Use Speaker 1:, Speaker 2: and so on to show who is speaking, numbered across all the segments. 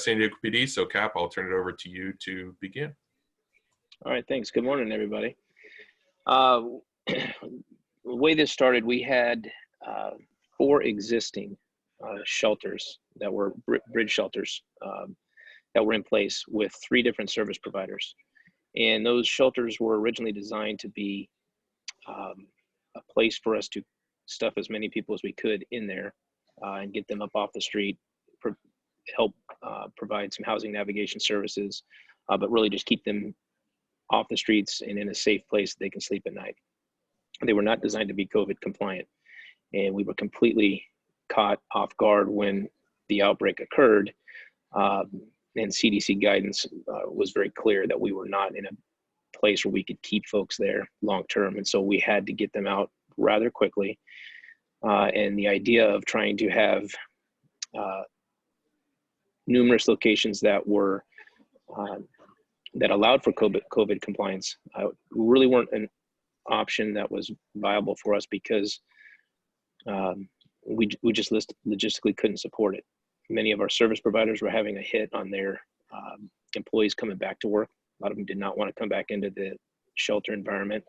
Speaker 1: San Diego PD. So Cap, I'll turn it over to you to begin.
Speaker 2: All right, thanks. Good morning, everybody. The way this started, we had 4 existing shelters that were bridge shelters that were in place with 3 different service providers. And those shelters were originally designed to be a place for us to stuff as many people as we could in there and get them up off the street, help provide some housing navigation services, but really just keep them off the streets and in a safe place that they can sleep at night. They were not designed to be COVID compliant. And we were completely caught off guard when the outbreak occurred. And CDC guidance was very clear that we were not in a place where we could keep folks there long term. And so we had to get them out rather quickly. And the idea of trying to have numerous locations that were that allowed for COVID compliance really weren't an option that was viable for us because we just logistically couldn't support it. Many of our service providers were having a hit on their employees coming back to work. A lot of them did not want to come back into the shelter environment.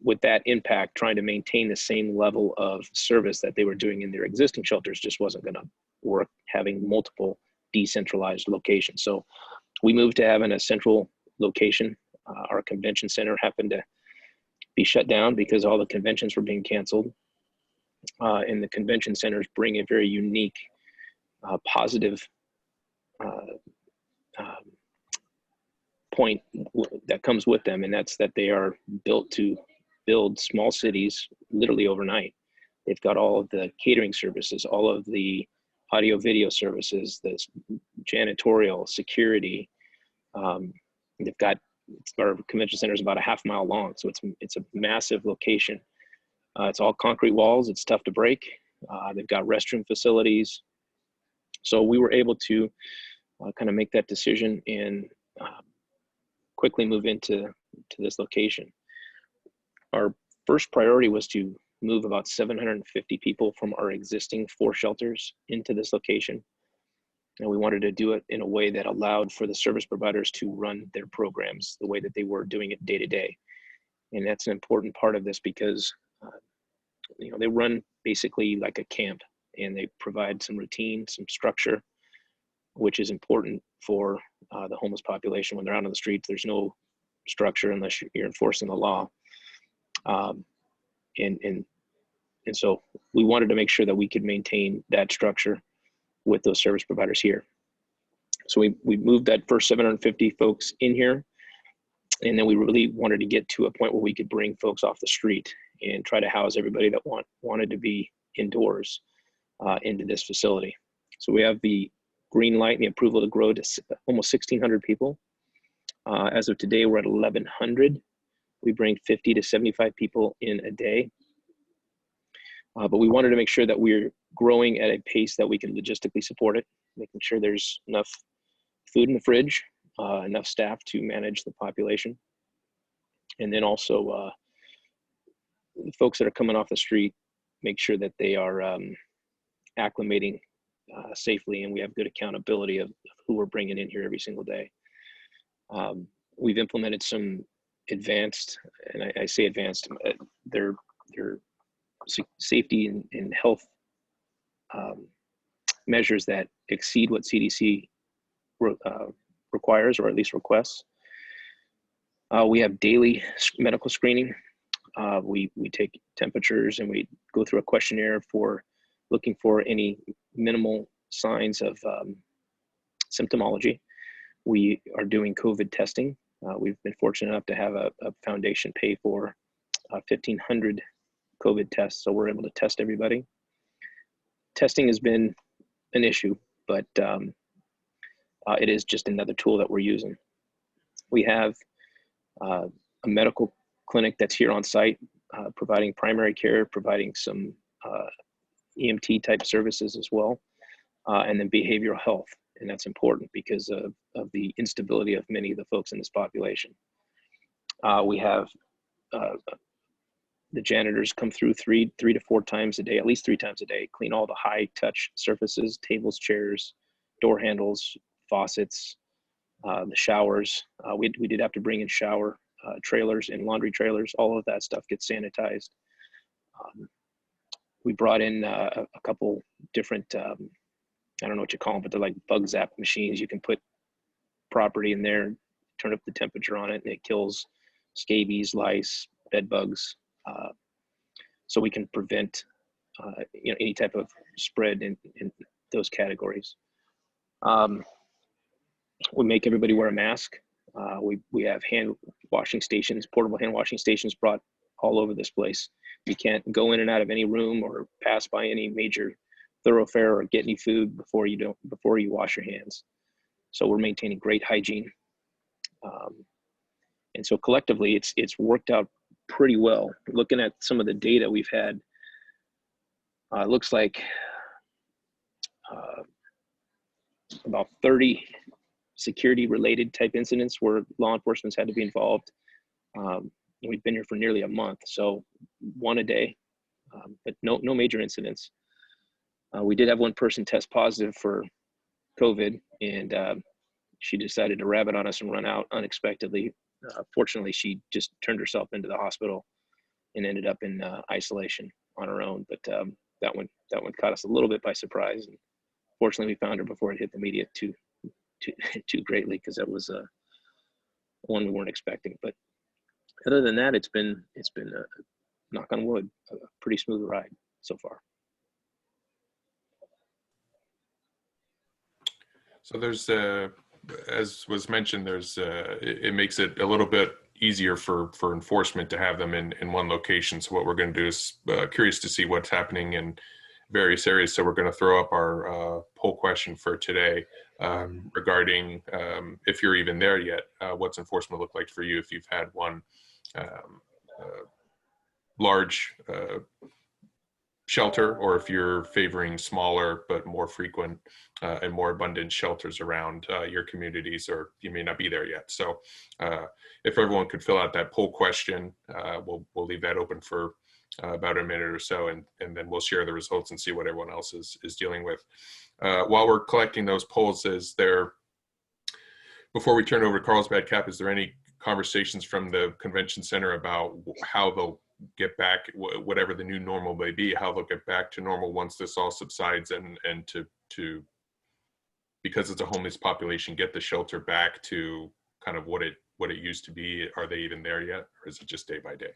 Speaker 2: With that impact, trying to maintain the same level of service that they were doing in their existing shelters just wasn't going to work, having multiple decentralized locations. So we moved to having a central location. Our convention center happened to be shut down because all the conventions were being canceled. And the convention centers bring a very unique, positive point that comes with them, and that's that they are built to build small cities literally overnight. They've got all of the catering services, all of the audio video services, the janitorial, security. They've got, our convention center is about a half mile long, so it's a massive location. It's all concrete walls. It's tough to break. They've got restroom facilities. So we were able to kind of make that decision and quickly move into this location. Our first priority was to move about 750 people from our existing 4 shelters into this location. And we wanted to do it in a way that allowed for the service providers to run their programs the way that they were doing it day to day. And that's an important part of this because they run basically like a camp, and they provide some routine, some structure, which is important for the homeless population. When they're out on the streets, there's no structure unless you're enforcing the law. And so we wanted to make sure that we could maintain that structure with those service providers here. So we moved that first 750 folks in here, and then we really wanted to get to a point where we could bring folks off the street and try to house everybody that wanted to be indoors into this facility. So we have the green light and the approval to grow to almost 1,600 people. As of today, we're at 1,100. We bring 50 to 75 people in a day. But we wanted to make sure that we're growing at a pace that we can logistically support it, making sure there's enough food in the fridge, enough staff to manage the population. And then also the folks that are coming off the street, make sure that they are acclimating safely, and we have good accountability of who we're bringing in here every single day. We've implemented some advanced, and I say advanced, they're safety and health measures that exceed what CDC requires, or at least requests. We have daily medical screening. We take temperatures, and we go through a questionnaire for looking for any minimal signs of symptomology. We are doing COVID testing. We've been fortunate enough to have a foundation pay for 1,500 COVID tests, so we're able to test everybody. Testing has been an issue, but it is just another tool that we're using. We have a medical clinic that's here on site, providing primary care, providing some EMT type services as well, and then behavioral health. And that's important because of the instability of many of the folks in this population. We have The janitors come through three to four times a day, at least 3 times a day, clean all the high touch surfaces, tables, chairs, door handles, faucets, the showers. We did have to bring in shower trailers and laundry trailers. All of that stuff gets sanitized. We brought in a couple different, I don't know what you call them, but they're like bug zap machines. You can put property in there, turn up the temperature on it, and it kills scabies, lice, bed bugs. So we can prevent any type of spread in those categories. We make everybody wear a mask. We have hand washing stations, portable hand washing stations brought all over this place. You can't go in and out of any room or pass by any major thoroughfare or get any food before you wash your hands. So we're maintaining great hygiene. And so collectively, it's worked out pretty well. Looking at some of the data we've had, it looks like about 30 security related type incidents where law enforcement's had to be involved. We've been here for nearly a month, so one a day, but no major incidents. We did have one person test positive for COVID, and she decided to rabbit on us and run out unexpectedly. Fortunately, she just turned herself into the hospital and ended up in isolation on her own. But that one caught us a little bit by surprise. And fortunately, we found her before it hit the media too greatly, because that was one we weren't expecting. But other than that, it's been a, knock on wood, a pretty smooth ride so far.
Speaker 1: So there's, as was mentioned, there's it makes it a little bit easier for enforcement to have them in one location. So what we're going to do is curious to see what's happening in various areas. So we're going to throw up our poll question for today regarding if you're even there yet. What's enforcement look like for you if you've had one large shelter, or if you're favoring smaller but more frequent and more abundant shelters around your communities, or you may not be there yet. So if everyone could fill out that poll question, we'll leave that open for about a minute or so, and then we'll share the results and see what everyone else is dealing with. While we're collecting those polls, before we turn over to Carlsbad Cap, is there any conversations from the convention center about how they'll get back, whatever the new normal may be, how they'll get back to normal once this all subsides, and to because it's a homeless population, get the shelter back to kind of what it used to be? Are they even there yet, or is it just day by day?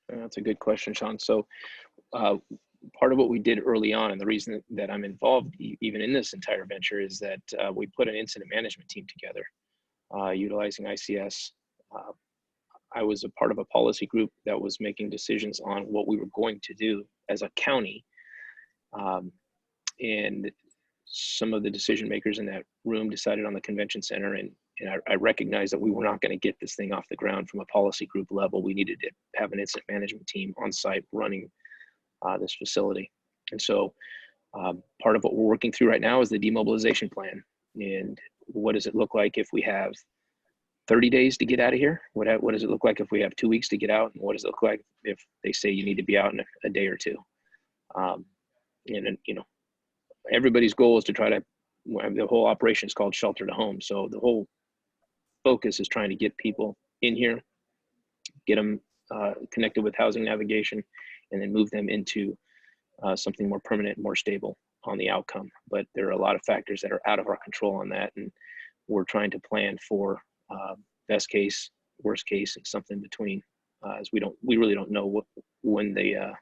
Speaker 2: That's a good question, Shaun. So part of what we did early on, and the reason that I'm involved even in this entire venture, is that we put an incident management team together utilizing ICS. I was a part of a policy group that was making decisions on what we were going to do as a county. And some of the decision makers in that room decided on the convention center, and I recognized that we were not going to get this thing off the ground from a policy group level. We needed to have an incident management team on site running this facility. And so part of what we're working through right now is the demobilization plan. And what does it look like if we have 30 days to get out of here? What does it look like if we have 2 weeks to get out? And what does it look like if they say you need to be out in a day or two? And everybody's goal is to try to, the whole operation is called shelter to home. So the whole focus is trying to get people in here, get them connected with housing navigation, and then move them into something more permanent, more stable on the outcome. But there are a lot of factors that are out of our control on that. And we're trying to plan for best case, worst case, and something in between, as we really don't know when the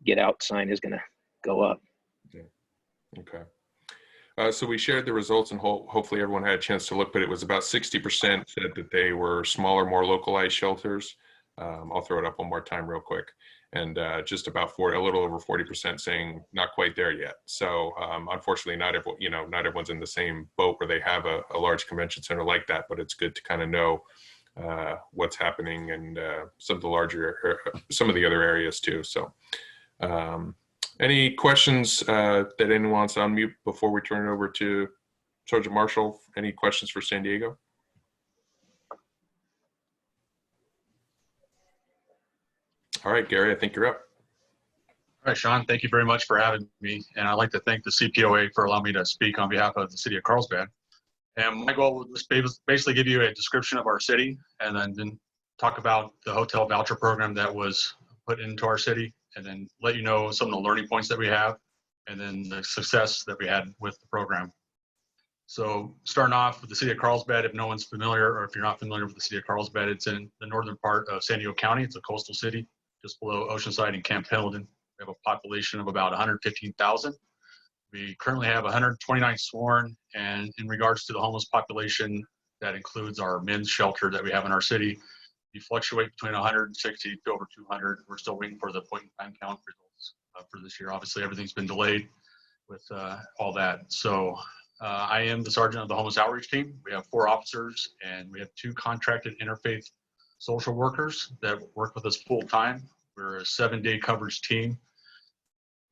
Speaker 2: get out sign is going to go up.
Speaker 1: Yeah. Okay. So we shared the results, and hopefully everyone had a chance to look, but it was about 60% said that they were smaller, more localized shelters. I'll throw it up one more time real quick. And just about a little over 40% saying not quite there yet. So unfortunately, not everyone's in the same boat where they have a large convention center like that, but it's good to kind of know what's happening and some of the other areas too. So any questions that anyone wants to unmute before we turn it over to Sergeant Marshall? Any questions for San Diego? All right, Gary, I think you're up.
Speaker 3: All right, Shaun, thank you very much for having me. And I'd like to thank the CPOA for allowing me to speak on behalf of the city of Carlsbad. And my goal was basically give you a description of our city and then talk about the hotel voucher program that was put into our city, and then let you know some of the learning points that we have and then the success that we had with the program. So starting off with the city of Carlsbad, if no one's familiar or if you're not familiar with the city of Carlsbad, it's in the northern part of San Diego County. It's a coastal city just below Oceanside and Camp Pendleton. We have a population of about 115,000. We currently have 129 sworn, and in regards to the homeless population, that includes our men's shelter that we have in our city. We fluctuate between 160 to over 200. We're still waiting for the point in time count results for this year. Obviously, everything's been delayed with all that. So I am the sergeant of the homeless outreach team. We have 4 officers, and we have 2 contracted interfaith social workers that work with us full time. We're a 7-day coverage team.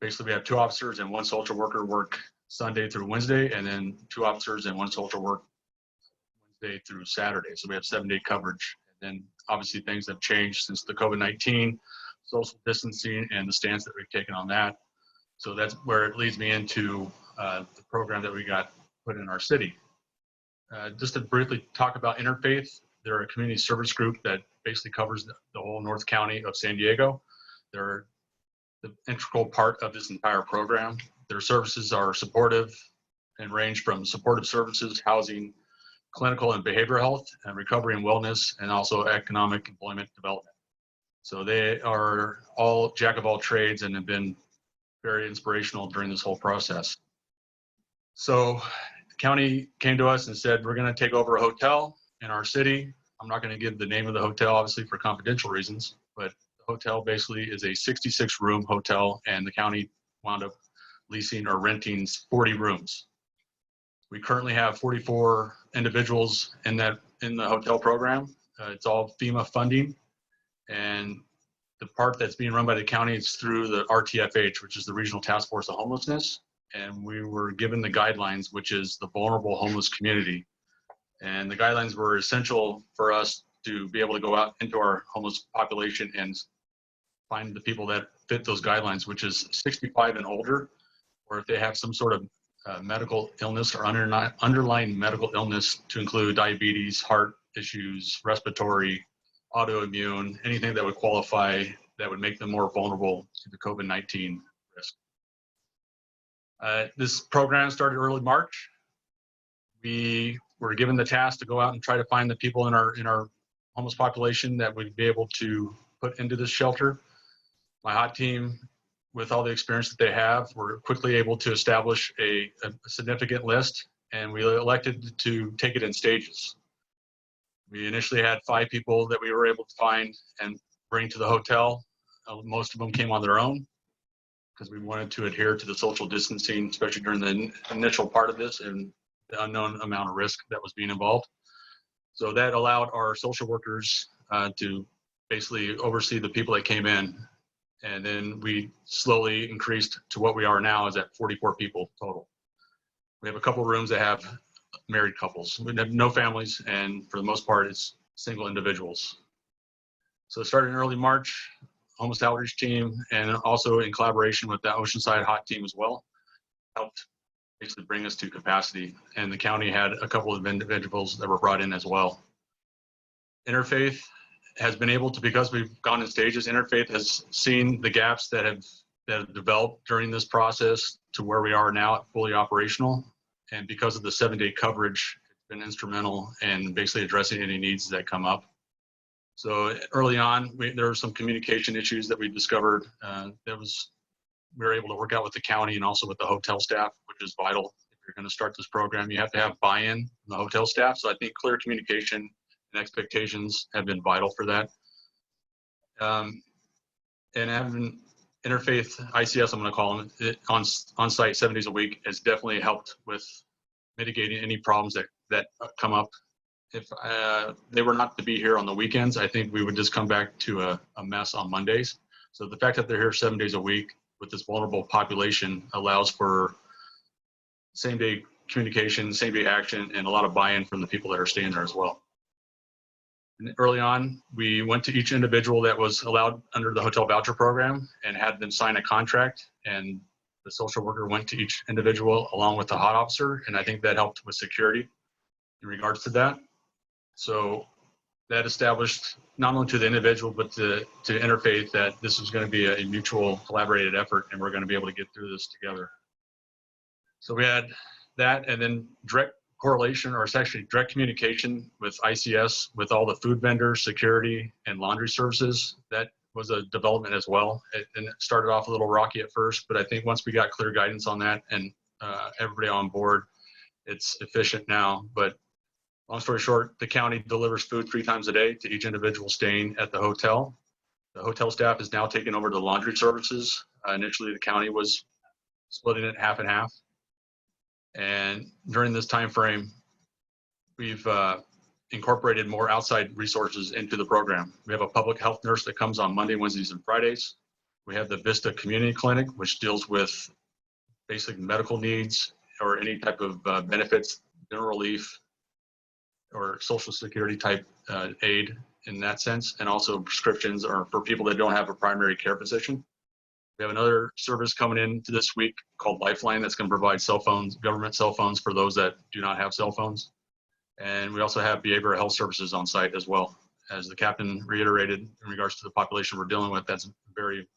Speaker 3: Basically, we have 2 officers and 1 social worker work Sunday through Wednesday, and then 2 officers and 1 social work Wednesday through Saturday. So we have 7-day coverage. And then obviously things have changed since the COVID-19, social distancing, and the stance that we've taken on that. So that's where it leads me into the program that we got put in our city. Just to briefly talk about Interfaith, they're a community service group that basically covers the whole North County of San Diego. They're the integral part of this entire program. Their services are supportive and range from supportive services, housing, clinical and behavioral health, and recovery and wellness, and also economic employment development. So they are all jack of all trades and have been very inspirational during this whole process. So the county came to us and said, we're going to take over a hotel in our city. I'm not going to give the name of the hotel, obviously, for confidential reasons, but hotel basically is a 66 room hotel, and the county wound up leasing or renting 40 rooms. We currently have 44 individuals in the hotel program. It's all FEMA funding, and the part that's being run by the county is through the RTFH, which is the Regional Task Force of Homelessness. And we were given the guidelines, which is the vulnerable homeless community. And the guidelines were essential for us to be able to go out into our homeless population and find the people that fit those guidelines, which is 65 and older, or if they have some sort of medical illness or underlying medical illness, to include diabetes, heart issues, respiratory, autoimmune, anything that would qualify, that would make them more vulnerable to the COVID-19 risk. This program started early March. We were given the task to go out and try to find the people in our homeless population that would be able to put into this shelter. My hot team, with all the experience that they have, were quickly able to establish a significant list, and we elected to take it in stages. We initially had 5 people that we were able to find and bring to the hotel. Most of them came on their own because we wanted to adhere to the social distancing, especially during the initial part of this and the unknown amount of risk that was being involved. So that allowed our social workers to basically oversee the people that came in. And then we slowly increased to what we are now, is at 44 people total. We have a couple rooms that have married couples. We have no families, and for the most part, it's single individuals. So it started in early March, homeless outreach team, and also in collaboration with the Oceanside Hot team as well, helped basically bring us to capacity. And the county had a couple of individuals that were brought in as well. Interfaith has been able to, because we've gone in stages, Interfaith has seen the gaps that have developed during this process to where we are now at fully operational. And because of the 7-day coverage, it's been instrumental in basically addressing any needs that come up. So early on, there were some communication issues that we discovered. We were able to work out with the county and also with the hotel staff, which is vital. If you're going to start this program, you have to have buy-in from the hotel staff. So I think clear communication and expectations have been vital for that. And having Interfaith ICS, I'm going to call them, on site 7 days a week has definitely helped with mitigating any problems that come up. If they were not to be here on the weekends, I think we would just come back to a mess on Mondays. So the fact that they're here 7 days a week with this vulnerable population allows for same-day communication, same-day action, and a lot of buy-in from the people that are staying there as well. And early on, we went to each individual that was allowed under the hotel voucher program and had them sign a contract. And the social worker went to each individual along with the hot officer. And I think that helped with security in regards to that. So that established not only to the individual, but to interfaith that this is going to be a mutual collaborated effort and we're going to be able to get through this together. So we had that, and then direct correlation, or it's actually direct communication with ICS, with all the food vendors, security, and laundry services. That was a development as well. And it started off a little rocky at first, but I think once we got clear guidance on that and everybody on board, it's efficient now. But long story short, the county delivers food 3 times a day to each individual staying at the hotel. The hotel staff is now taking over the laundry services. Initially, the county was splitting it half and half. And during this time frame, we've incorporated more outside resources into the program. We have a public health nurse that comes on Monday, Wednesdays, and Fridays. We have the Vista Community Clinic, which deals with basic medical needs or any type of benefits, dinner relief, or social security type aid in that sense, and also prescriptions are for people that don't have a primary care physician. We have another service coming in this week called Lifeline that's going to provide cell phones, government cell phones for those that do not have cell phones. And we also have behavioral health services on site as well. As the captain reiterated in regards to the population we're dealing with, that's a very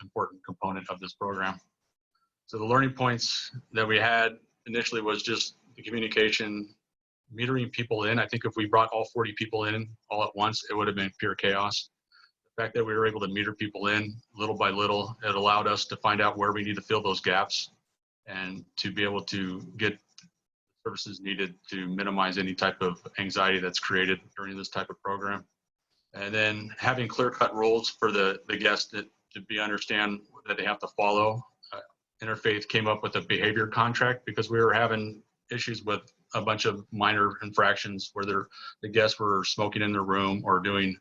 Speaker 3: important component of this program. So the learning points that we had initially was just the communication, metering people in. I think if we brought all 40 people in all at once, it would have been pure chaos. The fact that we were able to meter people in little by little, it allowed us to find out where we need to fill those gaps and to be able to get services needed to minimize any type of anxiety that's created during this type of program. And then having clear-cut rules for the guests to understand that they have to follow. Interfaith came up with a behavior contract because we were having issues with a bunch of minor infractions where the guests were smoking in their room or doing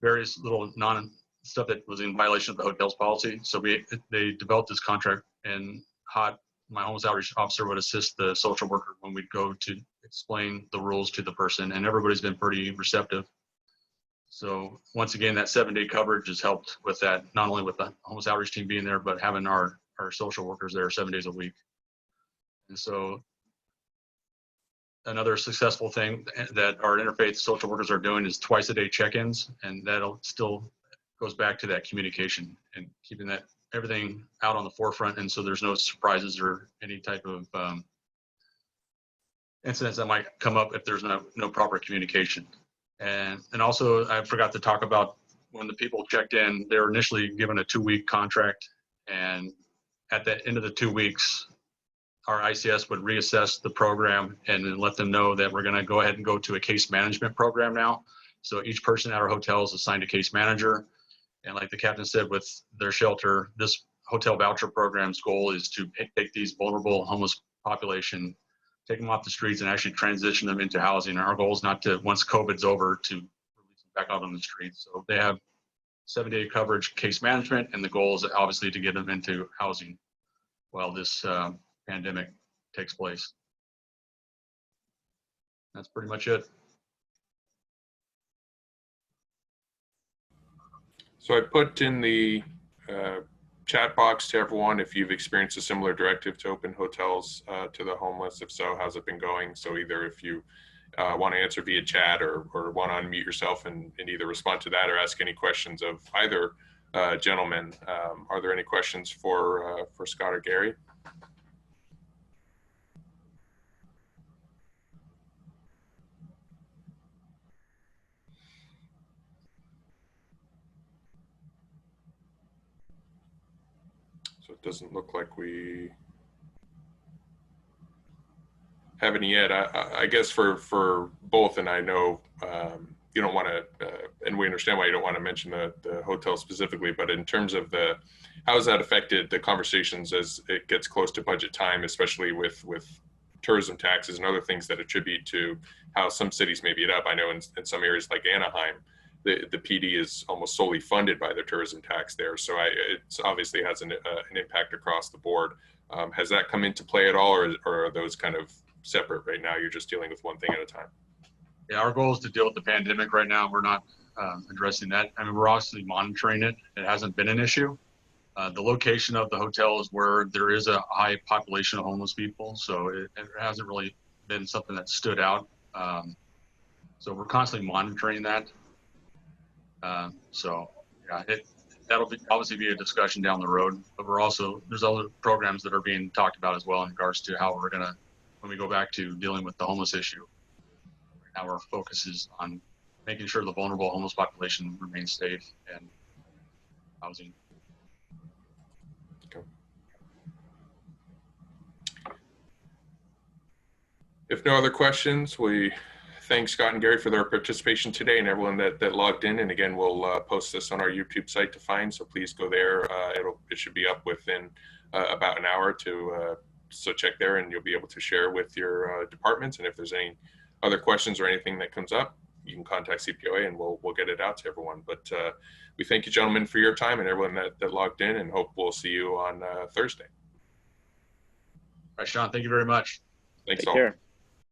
Speaker 3: various little stuff that was in violation of the hotel's policy. So they developed this contract, and my homeless outreach officer would assist the social worker when we'd go to explain the rules to the person, and everybody's been pretty receptive. So once again, that 7-day coverage has helped with that, not only with the homeless outreach team being there, but having our social workers there 7 days a week. And so another successful thing that our interfaith social workers are doing is twice-a-day check-ins, and that'll still goes back to that communication and keeping that everything out on the forefront, and so there's no surprises or any type of incidents that might come up if there's no proper communication. And also, I forgot to talk about when the people checked in, they were initially given a 2-week contract, and at the end of the 2 weeks, our ICS would reassess the program and then let them know that we're going to go ahead and go to a case management program now. So each person at our hotel is assigned a case manager. And like the captain said, with their shelter, this hotel voucher program's goal is to take these vulnerable homeless population, take them off the streets and actually transition them into housing. And our goal is not to, once COVID's over, to release them back out on the streets. So they have 7-day coverage case management, and the goal is obviously to get them into housing while this pandemic takes place. That's pretty much it.
Speaker 1: So I put in the chat box to everyone if you've experienced a similar directive to open hotels to the homeless. If so, how's it been going? So either if you want to answer via chat or want to unmute yourself and either respond to that or ask any questions of either gentleman. Are there any questions for Scott or Gary? So it doesn't look like we have any yet. I guess for both, and I know you don't want to, and we understand why you don't want to mention the hotel specifically, but in terms of how has that affected the conversations as it gets close to budget time, especially with tourism taxes and other things that attribute to how some cities may beat up? I know in some areas like Anaheim, the PD is almost solely funded by the tourism tax there. So it obviously has an impact across the board. Has that come into play at all, or are those kind of separate right now? You're just dealing with one thing at a time?
Speaker 3: Yeah, our goal is to deal with the pandemic right now. We're not addressing that. I mean, we're obviously monitoring it. It hasn't been an issue. The location of the hotel is where there is a high population of homeless people, so it hasn't really been something that stood out. So we're constantly monitoring that. So yeah, that'll obviously be a discussion down the road. But there's other programs that are being talked about as well in regards to how we're gonna, when we go back to dealing with the homeless issue. Right now our focus is on making sure the vulnerable homeless population remains safe and housing.
Speaker 1: Okay. If no other questions, we thank Scott and Gary for their participation today and everyone that logged in. And again, we'll post this on our YouTube site to find, so please go there. It should be up within about an hour so check there and you'll be able to share with your departments. And if there's any other questions or anything that comes up, you can contact CPOA and we'll get it out to everyone. But we thank you, gentlemen, for your time and everyone that logged in, and hope we'll see you on Thursday.
Speaker 3: All right, Shaun, thank you very much.
Speaker 1: Thanks
Speaker 2: Take
Speaker 1: all.
Speaker 2: care.